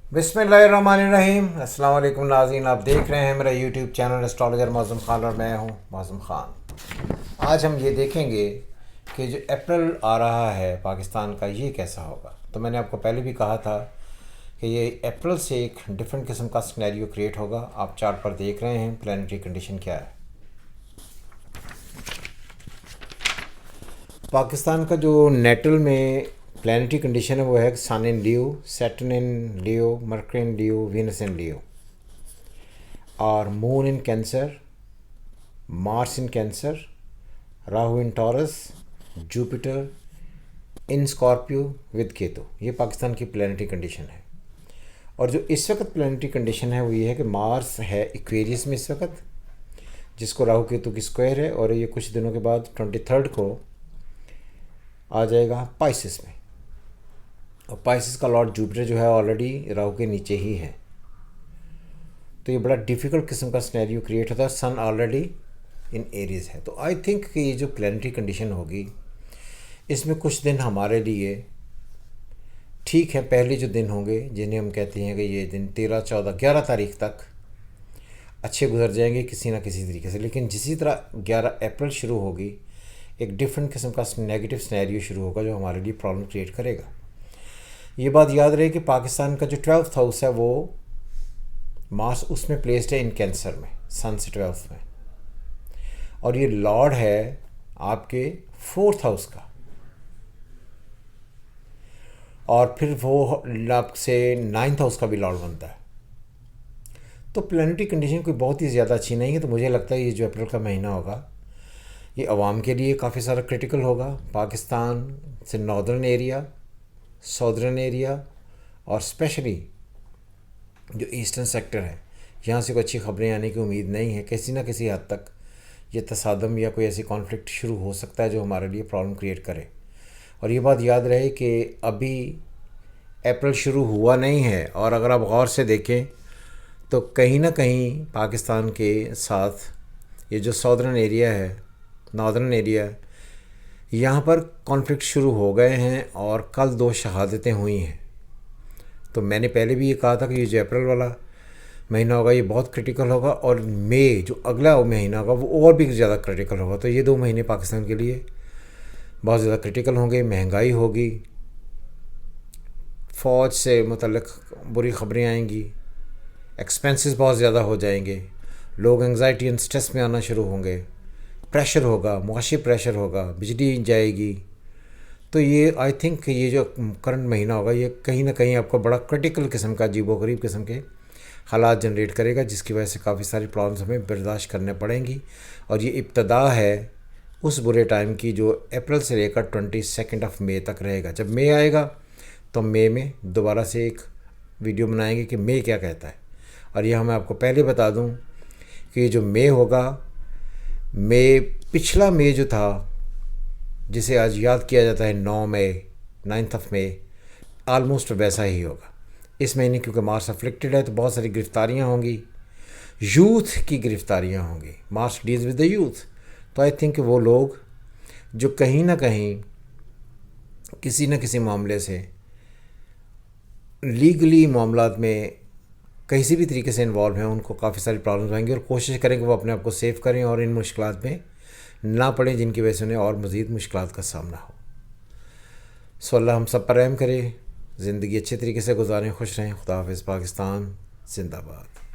बिस्मिल्लाहिर्रहमानिर्रहीम। अस्सलाम वालेकुम नाज़रीन, आप देख रहे हैं मेरा YouTube channel astrologer Mauzam Khan और मैं हूं मौज़म ख़ान। आज हम ये देखेंगे कि जो अप्रैल आ रहा है पाकिस्तान का, ये कैसा होगा। तो मैंने आपको पहले भी कहा था कि ये अप्रैल से एक डिफरेंट किस्म का सिनेरियो क्रिएट होगा। आप चार्ट पर देख रहे हैं प्लानिटरी कंडीशन क्या है। पाकिस्तान का जो नेटल में प्लानिटरी कंडीशन है वो है सन इन लियो, सैटर्न इन लियो, मरकरी इन लियो, वीनस इन लियो, और moon in cancer, Mars in cancer, Rahu in taurus, Jupiter in Scorpio with Ketu. ये पाकिस्तान की प्लानिटरी कंडीशन है। और जो इस वक्त प्लानिटरी कंडीशन है वो ये है कि मार्स है इक्वेरियस में इस वक्त, जिसको राहु केतु की स्क्वायर है, और ये कुछ दिनों के बाद 23 को आ जाएगा पाइसिस में। और पाइसिस का लॉर्ड जुपिटर जो है ऑलरेडी राहु के नीचे ही है। तो ये बड़ा डिफ़िकल्ट किस्म का सिनेरियो क्रिएट होता है। सन ऑलरेडी इन एरीज है। तो आई थिंक कि ये जो प्लानिटरी कंडीशन होगी इसमें कुछ दिन हमारे लिए ठीक है। पहले जो दिन होंगे जिन्हें हम कहते हैं कि ये दिन 13, 14, 11 तारीख तक अच्छे गुजर जाएंगे किसी ना किसी तरीके से। लेकिन जिसी तरह 11 अप्रैल शुरू होगी एक डिफरेंट किस्म का नेगेटिव सिनेरियो शुरू होगा जो हमारे लिए प्रॉब्लम क्रिएट करेगा। ये बात याद रहे कि पाकिस्तान का जो 12th हाउस है वो मार्स उसमें प्लेस्ड है इन कैंसर में, सन से 12th में, और ये लॉर्ड है आपके 4th हाउस का, और फिर वो आपसे 9th हाउस का भी लॉर्ड बनता है। तो प्लानिटरी कंडीशन कोई बहुत ही ज़्यादा अच्छी नहीं है। तो मुझे लगता है ये जो अप्रैल का महीना होगा ये अवाम के लिए काफ़ी सारा क्रिटिकल होगा। पाकिस्तान से नॉर्दर्न एरिया, सॉदर्न एरिया और स्पेशली जो ईस्टर्न सेक्टर है, यहाँ से कोई अच्छी खबरें आने की उम्मीद नहीं है। किसी ना किसी हद तक ये तसादम या कोई ऐसी कॉन्फ्लिक्ट शुरू हो सकता है जो हमारे लिए प्रॉब्लम क्रिएट करे। और ये बात याद रहे कि अभी अप्रैल शुरू हुआ नहीं है, और अगर आप गौर से देखें तो कहीं ना कहीं पाकिस्तान के साथ ये जो सॉदर्न एरिया है, नॉर्दर्न एरिया है, यहाँ पर कॉन्फ्लिक्ट शुरू हो गए हैं और कल 2 शहादतें हुई हैं। तो मैंने पहले भी ये कहा था कि ये जो अप्रैल वाला महीना होगा ये बहुत क्रिटिकल होगा, और मई जो अगला महीना होगा वो और भी ज़्यादा क्रिटिकल होगा। तो ये 2 महीने पाकिस्तान के लिए बहुत ज़्यादा क्रिटिकल होंगे। महंगाई होगी, फ़ौज से मतलब बुरी खबरें आएंगी, एक्सपेंसेस बहुत ज़्यादा हो जाएंगे, लोग एंग्जाइटी एंड स्ट्रेस में आना शुरू होंगे, प्रेशर होगा, मुआशी प्रेशर होगा, बिजली जाएगी। तो ये आई थिंक ये जो करंट महीना होगा ये कहीं ना कहीं आपको बड़ा क्रिटिकल किस्म का अजीबोगरीब किस्म के हालात जनरेट करेगा, जिसकी वजह से काफ़ी सारी प्रॉब्लम्स हमें बर्दाश्त करने पड़ेंगी। और ये इब्तदा है उस बुरे टाइम की जो अप्रैल से लेकर 22 मई तक रहेगा। जब मई आएगा तो मई में दोबारा से एक वीडियो बनाएंगे कि मई क्या कहता है। और ये मैं आपको पहले बता दूं कि ये जो मई होगा, मई पिछला मई जो था जिसे आज याद किया जाता है 9 मई, 9 मई, आलमोस्ट वैसा ही होगा इस महीने। क्योंकि मार्स अफ्लिक्टेड है तो बहुत सारी गिरफ्तारियाँ होंगी, यूथ की गिरफ्तारियाँ होंगी। Mars deals with the youth. तो आई थिंक वो लोग जो कहीं ना कहीं किसी न किसी मामले से लीगली मामलात में किसी भी तरीके से इन्वॉल्व हैं उनको काफ़ी सारी प्रॉब्लम्स आएंगी, और कोशिश करें कि वो अपने आप को सेव करें और इन मुश्किलात में ना पड़ें जिनकी वजह से उन्हें और मज़ीद मुश्किलात का सामना हो। सो अल्लाह हम सब पर रहम करे, ज़िंदगी अच्छे तरीके से गुजारें, खुश रहें। खुदा हाफ़िज़। पाकिस्तान जिंदाबाद।